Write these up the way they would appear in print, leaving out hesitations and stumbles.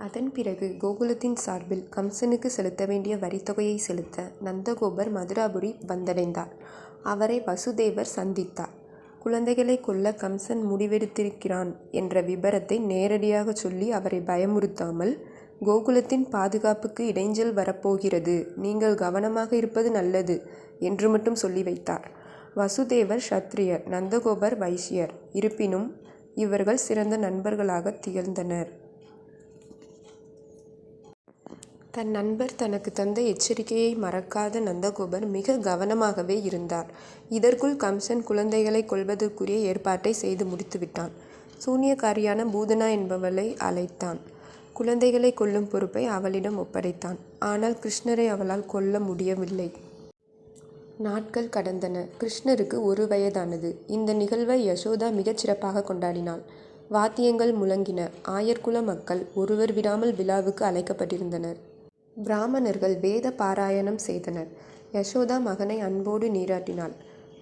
அதன் பிறகு கோகுலத்தின் சார்பில் கம்சனுக்கு செலுத்த வேண்டிய வரித்தொகையை செலுத்த நந்தகோபர் மதுராபுரி வந்தடைந்தார். அவரை வசுதேவர் சந்தித்தார். குழந்தைகளை கொல்ல கம்சன் முடிவெடுத்திருக்கிறான் என்ற விபரத்தை நேரடியாக சொல்லி அவரை பயமுறுத்தாமல், கோகுலத்தின் பாதுகாப்புக்கு இடைஞ்சல் வரப்போகிறது, நீங்கள் கவனமாக இருப்பது நல்லது என்று மட்டும் சொல்லி வைத்தார். வசுதேவர் சத்திரியர், நந்தகோபர் வைசியர். இருப்பினும் இவர்கள் சிறந்த நண்பர்களாக திகழ்ந்தனர். தன் நண்பர் தனக்கு தந்த எச்சரிக்கையை மறக்காத நந்தகோபர் மிக கவனமாகவே இருந்தார். இதற்குள் கம்சன் குழந்தைகளை கொல்வதற்குரிய ஏற்பாட்டை செய்து முடித்துவிட்டான். சூனியக்காரியான பூதனா என்பவளை அழைத்தான். குழந்தைகளை கொல்லும் பொறுப்பை அவளிடம் ஒப்படைத்தான். ஆனால் கிருஷ்ணரை அவளால் கொல்ல முடியவில்லை. நாட்கள் கடந்தன. கிருஷ்ணருக்கு 1 வயதானது. இந்த நிகழ்வை யசோதா மிகச் சிறப்பாக கொண்டாடினாள். வாத்தியங்கள் முழங்கின. ஆயர்குல மக்கள் ஒருவர் விடாமல் விழாவுக்கு அழைக்கப்பட்டிருந்தனர். பிராமணர்கள் வேத பாராயணம் செய்தனர். யசோதா மகனை அன்போடு நீராட்டினாள்.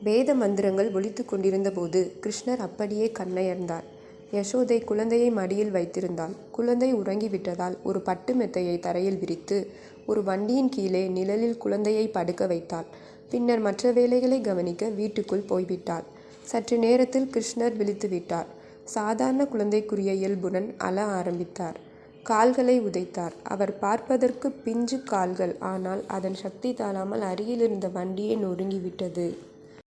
வேத மந்திரங்கள் ஒலித்து கொண்டிருந்த போது கிருஷ்ணர் அப்படியே கண்ணயர்ந்தார். யசோதை குழந்தையை மடியில் வைத்திருந்தாள். குழந்தை உறங்கிவிட்டதால் ஒரு பட்டு மெத்தையை தரையில் விரித்து ஒரு வண்டியின் கீழே நிழலில் குழந்தையை படுக்க வைத்தாள். பின்னர் மற்ற வேலைகளை கவனிக்க வீட்டுக்குள் போய்விட்டாள். சற்று நேரத்தில் கிருஷ்ணர் விழித்துவிட்டார். சாதாரண குழந்தைக்குரிய இயல்புடன் அழ ஆரம்பித்தார். கால்களை உதைத்தார். அவர் பார்ப்பதற்கு பிஞ்சு கால்கள். ஆனால் அதன் சக்தி தாழாமல் அருகிலிருந்த வண்டியே நொறுங்கிவிட்டது.